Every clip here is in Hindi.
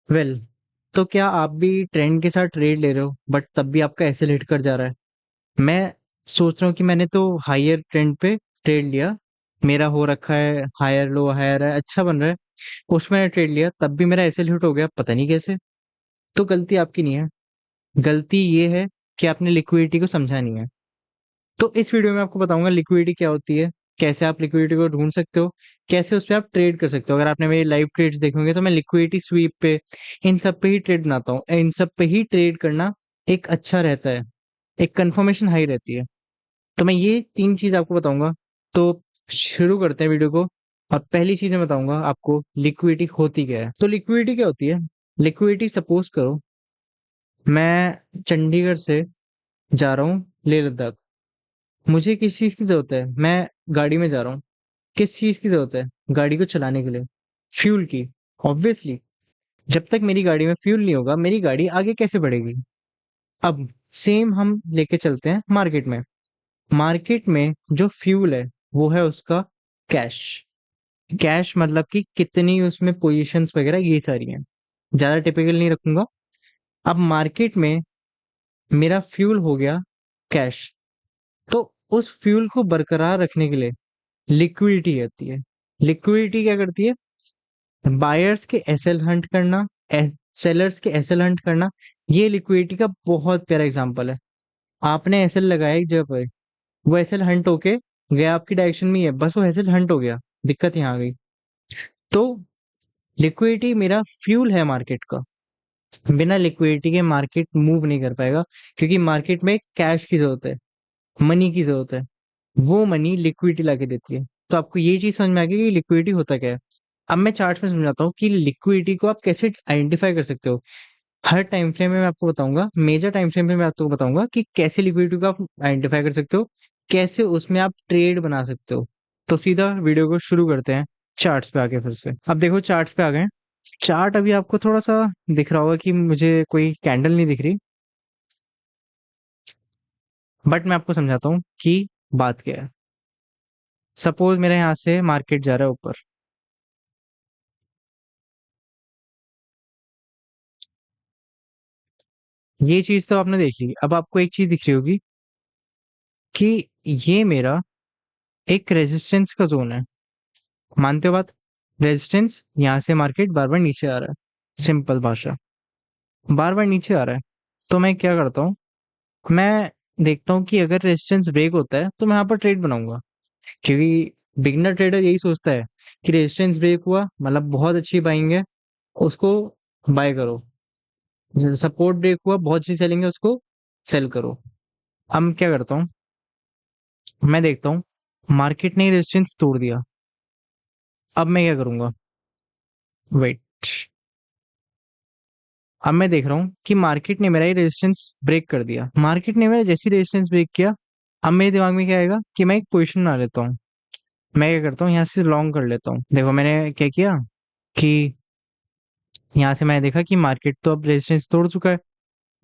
वेल तो क्या आप भी ट्रेंड के साथ ट्रेड ले रहे हो बट तब भी आपका ऐसे हिट कर जा रहा है? मैं सोच रहा हूँ कि मैंने तो हायर ट्रेंड पे ट्रेड लिया। मेरा हो रखा है हायर लो हायर है, अच्छा बन रहा है। उसमें मैंने ट्रेड लिया तब भी मेरा ऐसे हिट हो गया, पता नहीं कैसे। तो गलती आपकी नहीं है, गलती ये है कि आपने लिक्विडिटी को समझा नहीं है। तो इस वीडियो में आपको बताऊंगा लिक्विडिटी क्या होती है, कैसे आप लिक्विडिटी को ढूंढ सकते हो, कैसे उस पर आप ट्रेड कर सकते हो। अगर आपने मेरी लाइव ट्रेड्स देखे होंगे तो मैं लिक्विडिटी स्वीप पे, इन सब पे ही ट्रेड बनाता हूँ। इन सब पे ही ट्रेड करना एक अच्छा रहता है, एक कंफर्मेशन हाई रहती है। तो मैं ये तीन चीज आपको बताऊंगा। तो शुरू करते हैं वीडियो को। और पहली चीज मैं बताऊंगा आपको लिक्विडिटी होती क्या है। तो लिक्विडिटी क्या होती है? लिक्विडिटी, सपोज करो मैं चंडीगढ़ से जा रहा हूँ लेह लद्दाख। मुझे किस चीज की जरूरत है? मैं गाड़ी में जा रहा हूँ। किस चीज की जरूरत है गाड़ी को चलाने के लिए? फ्यूल की। ऑब्वियसली, जब तक मेरी गाड़ी में फ्यूल नहीं होगा मेरी गाड़ी आगे कैसे बढ़ेगी? अब सेम हम लेके चलते हैं मार्केट में। मार्केट में जो फ्यूल है वो है उसका कैश। कैश मतलब कि कितनी उसमें पोजीशंस वगैरह ये सारी हैं। ज्यादा टिपिकल नहीं रखूंगा। अब मार्केट में मेरा फ्यूल हो गया कैश। तो उस फ्यूल को बरकरार रखने के लिए लिक्विडिटी आती है। लिक्विडिटी क्या करती है? बायर्स के एसएल हंट करना, सेलर्स के एसएल हंट करना। ये लिक्विडिटी का बहुत प्यारा एग्जांपल है। आपने एसएल लगाया एक जगह पर, वो एसएल हंट होके गया आपकी डायरेक्शन में ही है, बस वो एसएल हंट हो गया, दिक्कत यहाँ आ गई। तो लिक्विडिटी मेरा फ्यूल है मार्केट का। बिना लिक्विडिटी के मार्केट मूव नहीं कर पाएगा, क्योंकि मार्केट में कैश की जरूरत है, मनी की जरूरत है। वो मनी लिक्विडिटी लाके देती है। तो आपको ये चीज समझ में आ गई कि लिक्विडिटी होता क्या है। अब मैं चार्ट में समझाता हूँ कि लिक्विडिटी को आप कैसे आइडेंटिफाई कर सकते हो। हर टाइम फ्रेम में मैं आपको बताऊंगा, मेजर टाइम फ्रेम में मैं आपको बताऊंगा कि कैसे लिक्विडिटी को आप आइडेंटिफाई कर सकते हो, कैसे उसमें आप ट्रेड बना सकते हो। तो सीधा वीडियो को शुरू करते हैं चार्ट्स पे आके फिर से। अब देखो चार्ट्स पे आ गए। चार्ट अभी आपको थोड़ा सा दिख रहा होगा कि मुझे कोई कैंडल नहीं दिख रही, बट मैं आपको समझाता हूँ कि बात क्या है। सपोज मेरे यहाँ से मार्केट जा रहा है ऊपर। ये चीज तो आपने देख ली। अब आपको एक चीज दिख रही होगी कि ये मेरा एक रेजिस्टेंस का जोन है। मानते हो बात? रेजिस्टेंस, यहाँ से मार्केट बार बार नीचे आ रहा है, सिंपल भाषा, बार बार नीचे आ रहा है। तो मैं क्या करता हूँ, मैं देखता हूँ कि अगर रेजिस्टेंस ब्रेक होता है तो मैं यहाँ पर ट्रेड बनाऊंगा। क्योंकि बिगनर ट्रेडर यही सोचता है कि रेजिस्टेंस ब्रेक हुआ मतलब बहुत अच्छी बाइंग है, उसको बाय करो। सपोर्ट ब्रेक हुआ बहुत अच्छी सेलिंग है, उसको सेल करो। अब मैं क्या करता हूँ, मैं देखता हूँ मार्केट ने रेजिस्टेंस तोड़ दिया। अब मैं क्या करूंगा, वेट। अब मैं देख रहा हूँ कि मार्केट ने मेरा ये रेजिस्टेंस ब्रेक कर दिया। मार्केट ने मेरा जैसी रेजिस्टेंस ब्रेक किया, अब मेरे दिमाग में क्या आएगा कि मैं एक पोजीशन बना लेता हूँ। मैं क्या करता हूँ, यहाँ से लॉन्ग कर लेता हूँ। देखो मैंने क्या किया कि यहाँ से मैंने देखा कि मार्केट तो अब रेजिस्टेंस तोड़ चुका है।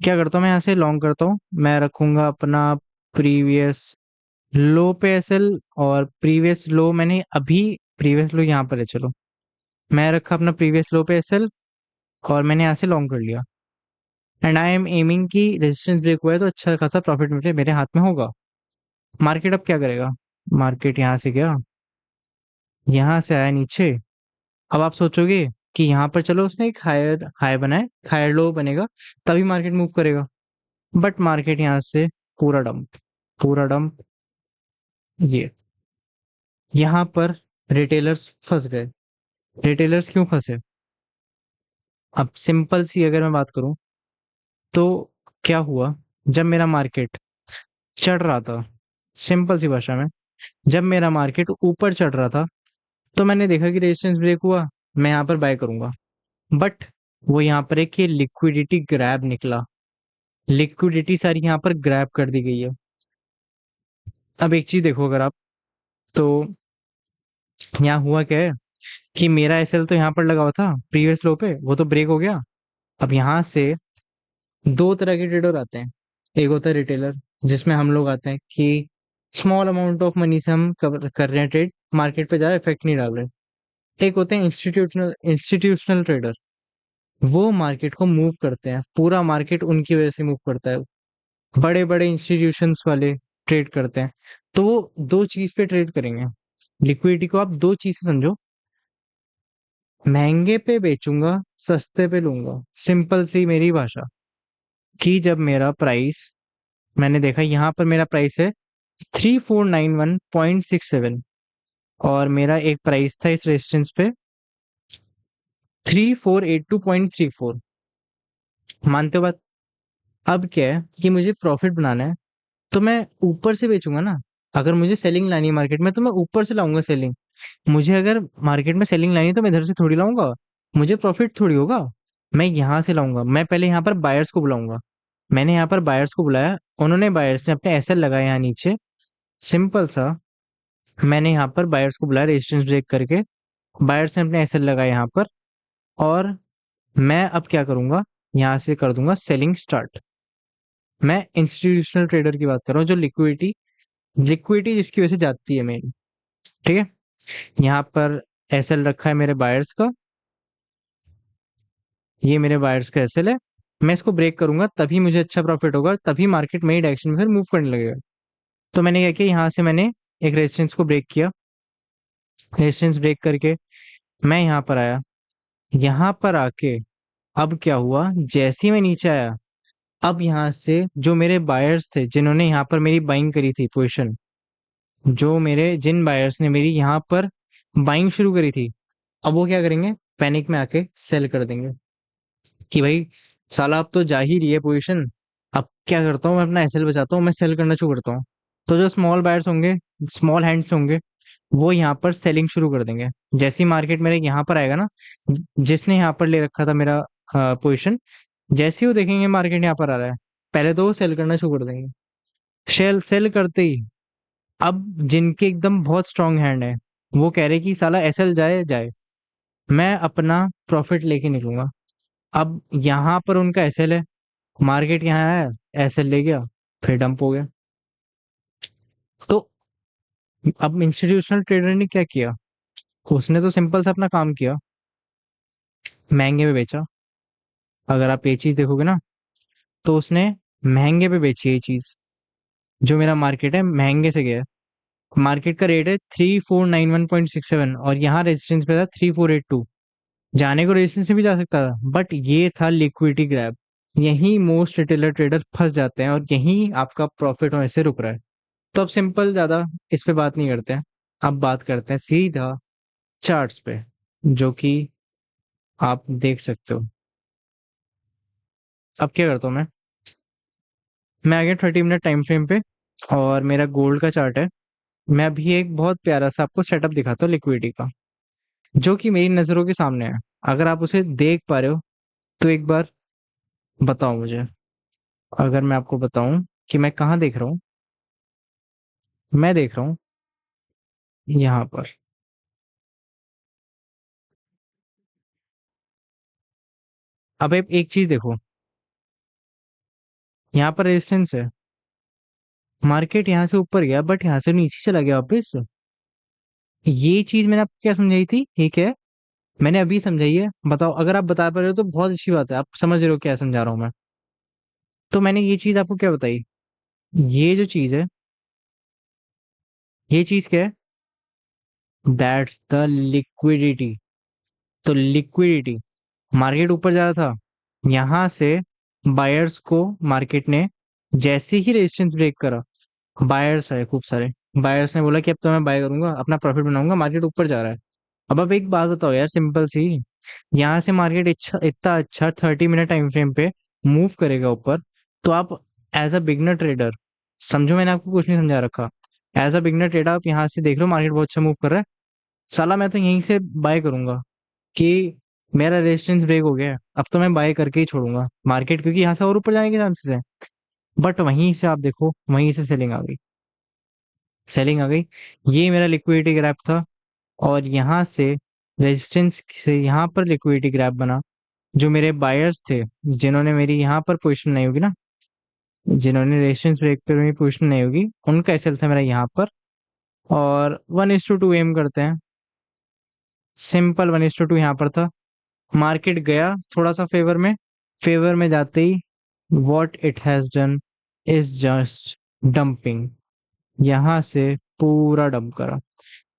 क्या करता हूँ, मैं यहाँ से लॉन्ग करता हूँ। मैं रखूंगा अपना प्रीवियस लो पे एसएल। और प्रीवियस लो मैंने अभी, प्रीवियस लो यहाँ पर है, चलो मैं रखा अपना प्रीवियस लो पे एसएल। और मैंने यहाँ से लॉन्ग कर लिया। एंड आई एम एमिंग की रेजिस्टेंस ब्रेक हुआ है तो अच्छा खासा प्रॉफिट मेरे मेरे हाथ में होगा। मार्केट अब क्या करेगा? मार्केट यहाँ से गया, यहाँ से आया नीचे। अब आप सोचोगे कि यहाँ पर चलो उसने एक हायर हाई बनाए, हायर लो बनेगा तभी मार्केट मूव करेगा। बट मार्केट यहाँ से पूरा डंप, पूरा डंप। ये यहाँ पर रिटेलर्स फंस गए। रिटेलर्स क्यों फंसे? अब सिंपल सी अगर मैं बात करूं तो क्या हुआ, जब मेरा मार्केट चढ़ रहा था, सिंपल सी भाषा में, जब मेरा मार्केट ऊपर चढ़ रहा था तो मैंने देखा कि रेजिस्टेंस ब्रेक हुआ, मैं यहाँ पर बाय करूंगा। बट वो यहाँ पर एक ये लिक्विडिटी ग्रैब निकला, लिक्विडिटी सारी यहाँ पर ग्रैब कर दी गई है। अब एक चीज देखो अगर आप, तो यहाँ हुआ क्या है कि मेरा एसएल तो यहाँ पर लगा हुआ था प्रीवियस लो पे, वो तो ब्रेक हो गया। अब यहाँ से दो तरह के ट्रेडर आते हैं। एक होता है रिटेलर, जिसमें हम लोग आते हैं कि स्मॉल अमाउंट ऑफ मनी से हम कवर कर रहे हैं ट्रेड, मार्केट पे ज्यादा इफेक्ट नहीं डाल रहे। एक होते हैं इंस्टीट्यूशनल इंस्टीट्यूशनल ट्रेडर, वो मार्केट को मूव करते हैं, पूरा मार्केट उनकी वजह से मूव करता है। बड़े बड़े इंस्टीट्यूशंस वाले ट्रेड करते हैं। तो वो दो चीज पे ट्रेड करेंगे। लिक्विडिटी को आप दो चीज से समझो, महंगे पे बेचूंगा, सस्ते पे लूंगा। सिंपल सी मेरी भाषा, कि जब मेरा प्राइस, मैंने देखा यहाँ पर मेरा प्राइस है 3491.67, और मेरा एक प्राइस था इस रेजिस्टेंस पे 3482.34। मानते हो बात? अब क्या है कि मुझे प्रॉफिट बनाना है, तो मैं ऊपर से बेचूंगा ना। अगर मुझे सेलिंग लानी है मार्केट में, तो मैं ऊपर से लाऊंगा सेलिंग। मुझे अगर मार्केट में सेलिंग लानी है, तो मैं इधर से थोड़ी लाऊंगा, मुझे प्रॉफिट थोड़ी होगा। मैं यहाँ से लाऊंगा। मैं पहले यहाँ पर बायर्स को बुलाऊंगा। मैंने यहाँ पर बायर्स को बुलाया, उन्होंने, बायर्स ने अपने एसएल लगाए यहाँ नीचे। सिंपल सा, मैंने यहाँ पर बायर्स को बुलाया रेजिस्टेंस ब्रेक करके, बायर्स ने अपने एसएल लगाए यहाँ पर। और मैं अब क्या करूंगा, यहाँ से कर दूंगा सेलिंग स्टार्ट। मैं इंस्टीट्यूशनल ट्रेडर की बात कर रहा हूँ, जो लिक्विडिटी लिक्विडिटी जिसकी वजह से जाती है मेरी। ठीक है, यहाँ पर एसएल रखा है मेरे बायर्स का, ये मेरे बायर्स का एसएल है। मैं इसको ब्रेक करूंगा, तभी मुझे अच्छा प्रॉफिट होगा, तभी मार्केट मेरी डायरेक्शन में फिर मूव करने लगेगा। तो मैंने क्या किया, यहाँ से मैंने एक रेजिस्टेंस को ब्रेक किया। रेजिस्टेंस ब्रेक करके मैं यहाँ पर आया। यहाँ पर आके अब क्या हुआ, जैसे ही मैं नीचे आया, अब यहाँ से जो मेरे बायर्स थे, जिन्होंने यहाँ पर मेरी बाइंग करी थी पोजीशन, जो मेरे जिन बायर्स ने मेरी यहाँ पर बाइंग शुरू करी थी, अब वो क्या करेंगे, पैनिक में आके सेल कर देंगे कि भाई साला अब तो जा ही रही है पोजीशन, अब क्या करता हूँ, मैं अपना एसएल बचाता हूँ, मैं सेल करना शुरू करता हूँ। तो जो स्मॉल बायर्स होंगे, स्मॉल हैंड्स होंगे, वो यहाँ पर सेलिंग शुरू कर देंगे। जैसे ही मार्केट मेरे यहाँ पर आएगा ना, जिसने यहाँ पर ले रखा था मेरा पोजीशन, जैसे ही वो देखेंगे मार्केट यहाँ पर आ रहा है, पहले तो वो सेल करना शुरू कर देंगे। सेल सेल करते ही, अब जिनके एकदम बहुत स्ट्रांग हैंड है, वो कह रहे कि साला एसएल जाए जाए, मैं अपना प्रॉफिट लेके निकलूंगा। अब यहाँ पर उनका एसएल है, मार्केट यहाँ आया, एसएल ले गया, फिर डंप हो गया। तो अब इंस्टीट्यूशनल ट्रेडर ने क्या किया, उसने तो सिंपल सा अपना काम किया, महंगे में बेचा। अगर आप ये चीज देखोगे ना, तो उसने महंगे पे बेची है ये चीज। जो मेरा मार्केट है महंगे से गया है। मार्केट का रेट है 3491.67, और यहाँ रेजिस्टेंस पे था 3482। जाने को रेजिस्टेंस से भी जा सकता था, बट ये था लिक्विडिटी ग्रैब। यही मोस्ट रिटेलर ट्रेडर फंस जाते हैं, और यही आपका प्रॉफिट होने से रुक रहा है। तो अब सिंपल, ज्यादा इस पे बात नहीं करते हैं। अब बात करते हैं सीधा चार्ट्स पे, जो कि आप देख सकते हो। अब क्या करता हूँ मैं आ गया 30 मिनट टाइम फ्रेम पे, और मेरा गोल्ड का चार्ट है। मैं अभी एक बहुत प्यारा सा आपको सेटअप दिखाता हूँ लिक्विडिटी का, जो कि मेरी नजरों के सामने है। अगर आप उसे देख पा रहे हो, तो एक बार बताओ मुझे। अगर मैं आपको बताऊं कि मैं कहाँ देख रहा हूँ, मैं देख रहा हूँ यहाँ पर। अब आप एक चीज देखो, यहाँ पर रेजिस्टेंस है, मार्केट यहाँ से ऊपर गया, बट यहाँ से नीचे चला गया वापस। ये चीज मैंने आपको क्या समझाई थी, ठीक है, मैंने अभी समझाई है। बताओ, अगर आप बता पा रहे हो तो बहुत अच्छी बात है, आप समझ रहे हो क्या समझा रहा हूँ मैं। तो मैंने ये चीज आपको क्या बताई, ये जो चीज है, ये चीज क्या है, दैट्स द लिक्विडिटी। तो लिक्विडिटी, मार्केट ऊपर जा रहा था, यहाँ से बायर्स को मार्केट ने जैसे ही रेजिस्टेंस ब्रेक करा, बायर्स आए खूब सारे। बायर्स ने बोला कि अब तो मैं बाय करूंगा, अपना प्रॉफिट बनाऊंगा, मार्केट ऊपर जा रहा है। अब आप एक बात बताओ यार, सिंपल सी, यहाँ से मार्केट अच्छा, इतना अच्छा 30 मिनट टाइम फ्रेम पे मूव करेगा ऊपर, तो आप एज अ बिगनर ट्रेडर, समझो मैंने आपको कुछ नहीं समझा रखा, एज अ बिगनर ट्रेडर आप यहाँ से देख रहे हो मार्केट बहुत अच्छा मूव कर रहा है, साला मैं तो यहीं से बाय करूंगा, कि मेरा रेजिस्टेंस ब्रेक हो गया है, अब तो मैं बाय करके ही छोड़ूंगा मार्केट, क्योंकि यहाँ से और ऊपर जाने के चांसेस है। बट वहीं से आप देखो, वहीं से सेलिंग आ गई, सेलिंग आ गई। ये मेरा लिक्विडिटी ग्रैप था, और यहाँ से रेजिस्टेंस से यहाँ पर लिक्विडिटी ग्रैप बना। जो मेरे बायर्स थे, जिन्होंने मेरी यहाँ पर पोजीशन नहीं होगी ना, जिन्होंने रेजिस्टेंस ब्रेक पर मेरी पोजीशन नहीं होगी, उनका एसएल था मेरा यहाँ पर। और 1:2 एम करते हैं, सिंपल 1:2 यहाँ पर था। मार्केट गया थोड़ा सा फेवर में जाते ही what it has done is just dumping, यहां से पूरा डंप करा।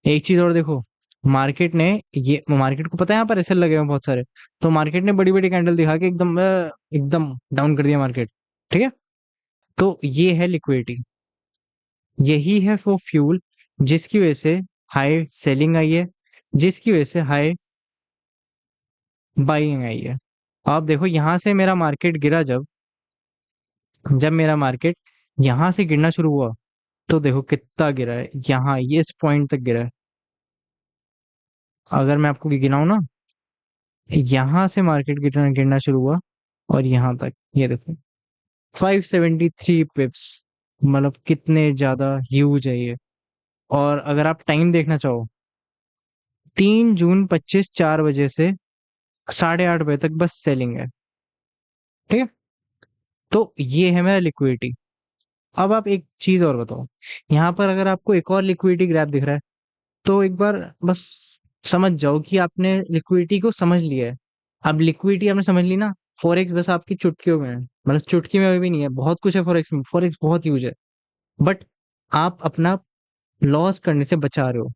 एक चीज और देखो, मार्केट को पता है यहाँ पर ऐसे लगे हुए बहुत सारे, तो मार्केट ने बड़ी बड़ी कैंडल दिखा के एकदम डाउन कर दिया मार्केट। ठीक है, तो ये है लिक्विडिटी, यही है वो फ्यूल जिसकी वजह से हाई सेलिंग आई है, जिसकी वजह से हाई बाइंग आई है। आप देखो यहाँ से मेरा मार्केट गिरा, जब जब मेरा मार्केट यहाँ से गिरना शुरू हुआ, तो देखो कितना गिरा है, यहाँ ये इस पॉइंट तक गिरा है। अगर मैं आपको गिनाऊं ना, यहाँ से मार्केट गिरना गिरना शुरू हुआ और यहाँ तक ये देखो 573 पिप्स, मतलब कितने ज्यादा ह्यूज है ये। और अगर आप टाइम देखना चाहो, 3 जून 25 4 बजे से 8:30 बजे तक बस सेलिंग है। ठीक है, तो ये है मेरा लिक्विडिटी। अब आप एक चीज और बताओ, यहाँ पर अगर आपको एक और लिक्विडिटी ग्रैप दिख रहा है, तो एक बार बस समझ जाओ कि आपने लिक्विडिटी को समझ लिया है। अब लिक्विडिटी आपने समझ ली ना, फॉरेक्स बस आपकी चुटकियों में है, मतलब चुटकी में भी नहीं है, बहुत कुछ है फॉरेक्स में, फॉरेक्स बहुत यूज है, बट आप अपना लॉस करने से बचा रहे हो।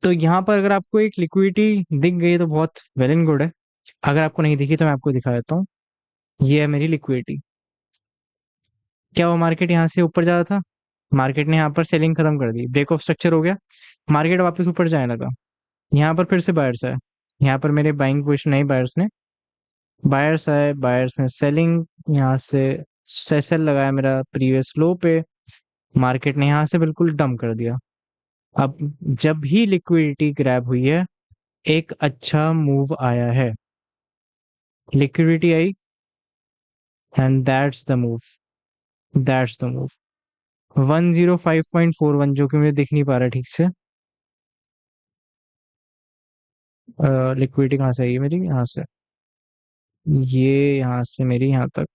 तो यहाँ पर अगर आपको एक लिक्विडिटी दिख गई तो बहुत वेल एंड गुड है। अगर आपको नहीं दिखी तो मैं आपको दिखा देता हूँ। ये है मेरी लिक्विडिटी। क्या वो मार्केट यहाँ से ऊपर जा रहा था, मार्केट ने यहाँ पर सेलिंग खत्म कर दी, ब्रेक ऑफ स्ट्रक्चर हो गया, मार्केट वापस ऊपर जाने लगा। यहाँ पर फिर से बायर्स आए, यहाँ पर मेरे बाइंग पोजिशन नहीं, बायर्स आए, बायर्स ने सेलिंग यहाँ से सेल लगाया मेरा प्रीवियस लो पे, मार्केट ने यहाँ से बिल्कुल डंप कर दिया। अब जब भी लिक्विडिटी ग्रैब हुई है, एक अच्छा मूव आया है, liquidity I, and that's the move 105.41, जो कि मुझे दिख नहीं पा रहा है ठीक से। लिक्विडिटी कहाँ से आई है मेरी, यहाँ से, ये यहाँ से मेरी यहाँ तक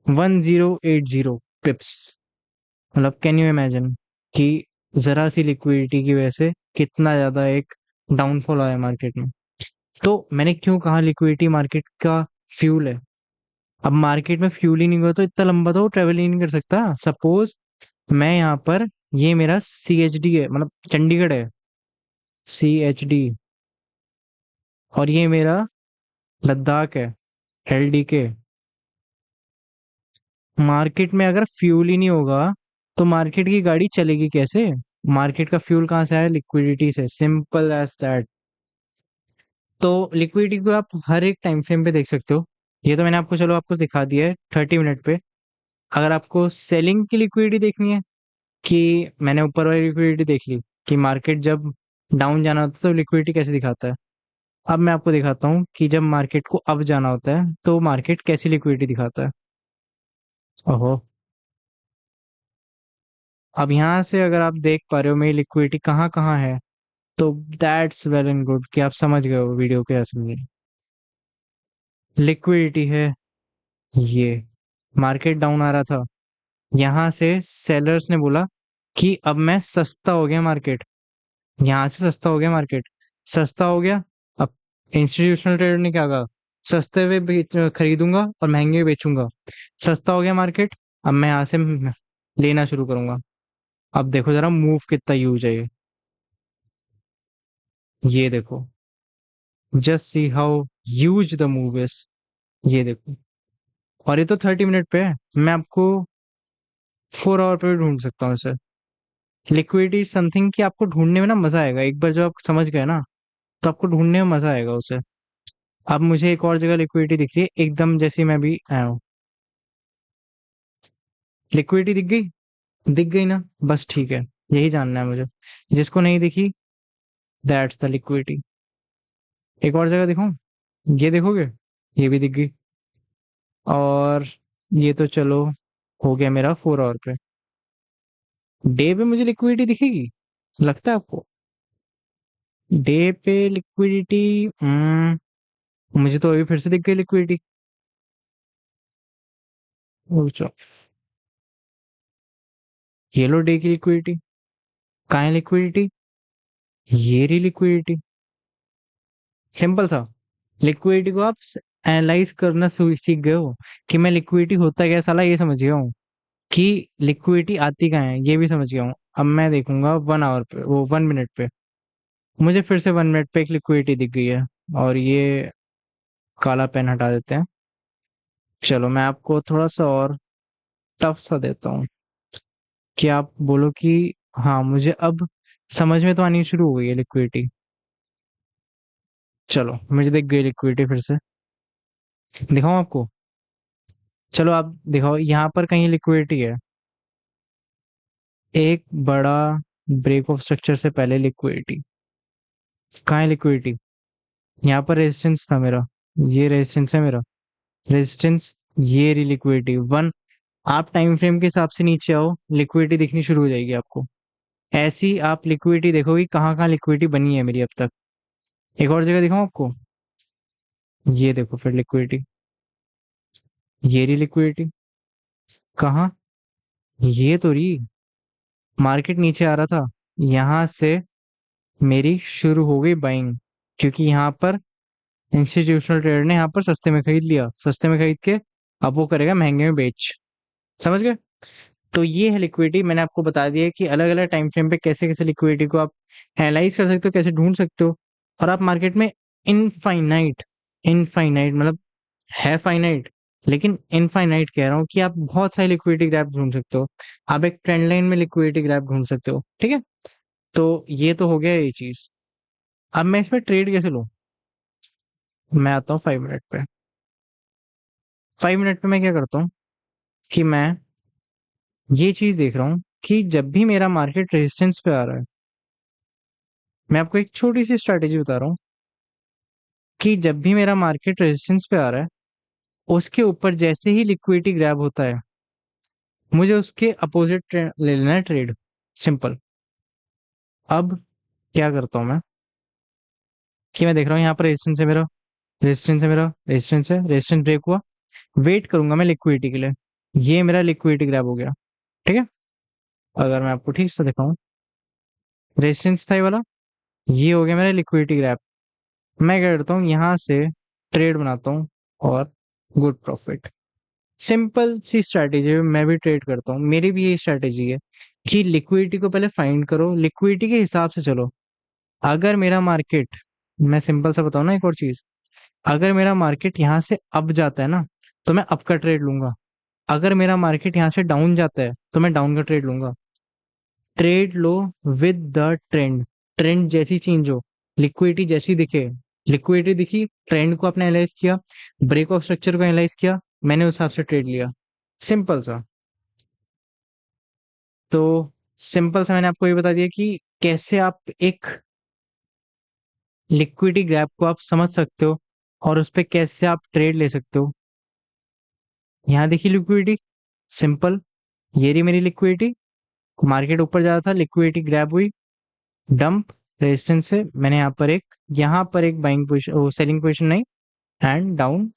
1080 पिप्स। मतलब कैन यू इमेजिन कि जरा सी लिक्विडिटी की वजह से कितना ज्यादा एक डाउनफॉल आया मार्केट में। तो मैंने क्यों कहा लिक्विडिटी मार्केट का फ्यूल है। अब मार्केट में फ्यूल ही नहीं हुआ तो इतना लंबा तो ट्रेवल ही नहीं कर सकता। सपोज मैं यहाँ पर, ये मेरा CHD है, मतलब चंडीगढ़ है, CHD, और ये मेरा लद्दाख है, LDK। मार्केट में अगर फ्यूल ही नहीं होगा तो मार्केट की गाड़ी चलेगी कैसे। मार्केट का फ्यूल कहाँ से आया, लिक्विडिटी से, सिंपल एज दैट। तो लिक्विडिटी को आप हर एक टाइम फ्रेम पे देख सकते हो। ये तो मैंने आपको, चलो आपको दिखा दिया है 30 मिनट पे। अगर आपको सेलिंग की लिक्विडिटी देखनी है, कि मैंने ऊपर वाली लिक्विडिटी देख ली कि मार्केट जब डाउन जाना होता है तो लिक्विडिटी कैसे दिखाता है, अब मैं आपको दिखाता हूँ कि जब मार्केट को अप जाना होता है तो मार्केट कैसी लिक्विडिटी दिखाता है। ओहो, अब यहाँ से अगर आप देख पा रहे हो मेरी लिक्विडिटी कहाँ कहाँ है, तो दैट्स वेल एंड गुड कि आप समझ गए हो वीडियो के असली। लिक्विडिटी है ये, मार्केट डाउन आ रहा था, यहाँ से सेलर्स ने बोला कि अब मैं सस्ता हो गया मार्केट, यहाँ से सस्ता हो गया मार्केट, सस्ता हो गया। अब इंस्टीट्यूशनल ट्रेडर ने क्या कहा, सस्ते में खरीदूंगा और महंगे में बेचूंगा। सस्ता हो गया मार्केट, अब मैं यहाँ से लेना शुरू करूंगा। अब देखो जरा मूव कितना यूज है ये देखो, just see how huge the move is, ये देखो। और ये तो 30 मिनट पे है, मैं आपको 4 आवर पे भी ढूंढ सकता हूँ इसे। लिक्विडिटी समथिंग कि आपको ढूंढने में ना मजा आएगा, एक बार जब आप समझ गए ना, तो आपको ढूंढने में मजा आएगा उसे। अब मुझे एक और जगह लिक्विडिटी दिख रही है, एकदम जैसी मैं भी आया हूँ। लिक्विडिटी दिख गई, दिख गई ना, बस ठीक है, यही जानना है मुझे। जिसको नहीं दिखी, दैट्स द लिक्विडिटी। एक और जगह दिखाऊं, ये देखोगे, ये भी दिख गई। और ये तो चलो हो गया मेरा 4 आवर पे। डे पे मुझे लिक्विडिटी दिखेगी, लगता है आपको। डे पे लिक्विडिटी, मुझे तो अभी फिर से दिख गई लिक्विडिटी। ये लो डे की लिक्विडिटी, कहाँ है लिक्विडिटी, ये रही लिक्विडिटी। सिंपल सा। लिक्विडिटी को आप एनालाइज करना सीख गए हो कि मैं लिक्विडिटी होता क्या है साला, ये समझ गया हूँ कि लिक्विडिटी आती कहाँ है, ये भी समझ गया हूँ। अब मैं देखूंगा 1 आवर पे, वो 1 मिनट पे, मुझे फिर से 1 मिनट पे एक लिक्विडिटी दिख गई है। और ये काला पेन हटा देते हैं। चलो मैं आपको थोड़ा सा और टफ सा देता हूँ कि आप बोलो कि हाँ मुझे अब समझ में तो आनी शुरू हो गई है लिक्विडिटी। चलो मुझे दिख गई लिक्विडिटी फिर से, दिखाऊं आपको? चलो आप दिखाओ, यहाँ पर कहीं लिक्विडिटी है, एक बड़ा ब्रेक ऑफ स्ट्रक्चर से पहले लिक्विडिटी। कहाँ है लिक्विडिटी? यहाँ पर रेजिस्टेंस था मेरा, ये रेजिस्टेंस है मेरा, रेजिस्टेंस, ये रही लिक्विडिटी 1। आप टाइम फ्रेम के हिसाब से नीचे आओ, लिक्विडिटी दिखनी शुरू हो जाएगी आपको। ऐसी आप लिक्विडिटी देखोगे कहाँ कहाँ लिक्विडिटी बनी है मेरी अब तक। एक और जगह दिखाऊं आपको? ये देखो फिर लिक्विडिटी, ये रही लिक्विडिटी। कहाँ? ये तो रही, मार्केट नीचे आ रहा था, यहाँ से मेरी शुरू हो गई बाइंग, क्योंकि यहाँ पर इंस्टीट्यूशनल ट्रेडर ने यहाँ पर सस्ते में खरीद लिया, सस्ते में खरीद के अब वो करेगा महंगे में बेच। समझ गए? तो ये है लिक्विडिटी। मैंने आपको बता दिया है कि अलग अलग टाइम फ्रेम पे कैसे कैसे लिक्विडिटी को आप एनालाइज कर सकते हो, कैसे ढूंढ सकते हो। और आप मार्केट में इनफाइनाइट, इनफाइनाइट मतलब है फाइनाइट, लेकिन इनफाइनाइट कह रहा हूँ कि आप बहुत सारी लिक्विडिटी ग्रैप ढूंढ सकते हो। आप एक ट्रेंड लाइन में लिक्विडिटी ग्रैप ढूंढ सकते हो, ठीक है? तो ये तो हो गया ये चीज। अब मैं इसमें ट्रेड कैसे लूं? मैं आता हूँ 5 मिनट पे। 5 मिनट पे मैं क्या करता हूँ कि मैं ये चीज देख रहा हूँ कि जब भी मेरा मार्केट रेजिस्टेंस पे आ रहा है, मैं आपको एक छोटी सी स्ट्रैटेजी बता रहा हूँ कि जब भी मेरा मार्केट रेजिस्टेंस पे आ रहा है, उसके ऊपर जैसे ही लिक्विडिटी ग्रैब होता है, मुझे उसके अपोजिट ले लेना है ट्रेड। सिंपल। अब क्या करता हूँ मैं कि मैं देख रहा हूँ यहाँ पर रेजिस्टेंस है मेरा, रेजिस्टेंस है मेरा, रेजिस्टेंस है, रेजिस्टेंस ब्रेक हुआ, वेट करूंगा मैं लिक्विडिटी के लिए। ये मेरा लिक्विडिटी ग्रैब हो गया, ठीक है? अगर मैं आपको ठीक से दिखाऊं, रेजिस्टेंस था ये वाला, ये हो गया मेरा लिक्विडिटी ग्रैब। मैं क्या करता हूँ, यहाँ से ट्रेड बनाता हूँ और गुड प्रॉफिट। सिंपल सी स्ट्रैटेजी है, मैं भी ट्रेड करता हूँ, मेरी भी यही स्ट्रैटेजी है कि लिक्विडिटी को पहले फाइंड करो, लिक्विडिटी के हिसाब से चलो। अगर मेरा मार्केट, मैं सिंपल सा बताऊँ ना एक और चीज, अगर मेरा मार्केट यहाँ से अप जाता है ना, तो मैं अप का ट्रेड लूंगा। अगर मेरा मार्केट यहाँ से डाउन जाता है तो मैं डाउन का ट्रेड लूंगा। Trade low with the trend, trend जैसी चेंज हो, लिक्विडिटी जैसी दिखे, लिक्विडिटी दिखी, ट्रेंड को आपने एनालाइज किया, ब्रेक ऑफ स्ट्रक्चर को एनालाइज किया, मैंने उस हिसाब से ट्रेड लिया। सिंपल सा। तो सिंपल सा मैंने आपको ये बता दिया कि कैसे आप एक लिक्विडिटी गैप को आप समझ सकते हो और उस पर कैसे आप ट्रेड ले सकते हो। यहाँ देखिए लिक्विडिटी, सिंपल, ये रही मेरी लिक्विडिटी। मार्केट ऊपर जा रहा था, लिक्विडिटी ग्रैब हुई, डंप, रेजिस्टेंस से मैंने यहाँ पर एक बाइंग पोजिशन, सेलिंग पोजिशन नहीं, एंड डाउन,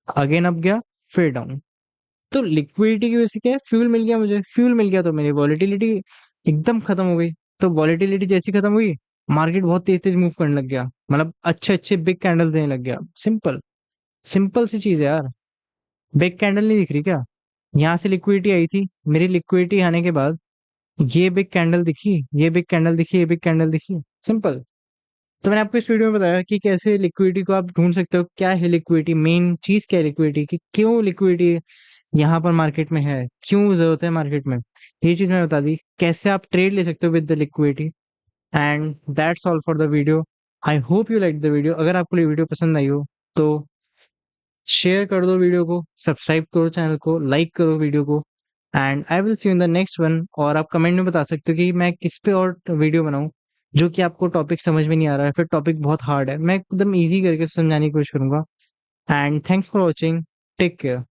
अगेन अप गया, फिर डाउन। तो लिक्विडिटी की वजह से क्या है, फ्यूल मिल गया मुझे, फ्यूल मिल गया तो मेरी वॉलेटिलिटी एकदम खत्म हो गई। तो वॉलेटिलिटी जैसी खत्म हुई, मार्केट बहुत तेज तेज मूव करने लग गया, मतलब अच्छे अच्छे बिग कैंडल्स देने लग गया। सिंपल, सिंपल सी चीज है यार। बिग कैंडल नहीं दिख रही क्या? यहाँ से लिक्विडिटी आई थी, मेरी लिक्विडिटी आने के बाद ये बिग कैंडल दिखी, ये बिग कैंडल दिखी, ये बिग कैंडल दिखी। सिंपल। तो मैंने आपको इस वीडियो में बताया कि कैसे लिक्विडिटी को आप ढूंढ सकते हो, क्या है लिक्विडिटी, मेन चीज क्या है लिक्विडिटी की, क्यों लिक्विडिटी यहाँ पर मार्केट में है, क्यों जरूरत है मार्केट में, ये चीज मैं बता दी, कैसे आप ट्रेड ले सकते हो with the liquidity. And that's all for the video. I hope you like the video. अगर आपको ये वीडियो पसंद आई हो तो शेयर कर दो वीडियो को, सब्सक्राइब करो चैनल को, लाइक करो वीडियो को, and I will see you in the next one. और आप कमेंट में बता सकते हो कि मैं किस पे और वीडियो बनाऊं, जो कि आपको टॉपिक समझ में नहीं आ रहा है, फिर टॉपिक बहुत हार्ड है, मैं एकदम इजी करके समझाने की कोशिश करूंगा। And thanks for watching, take care.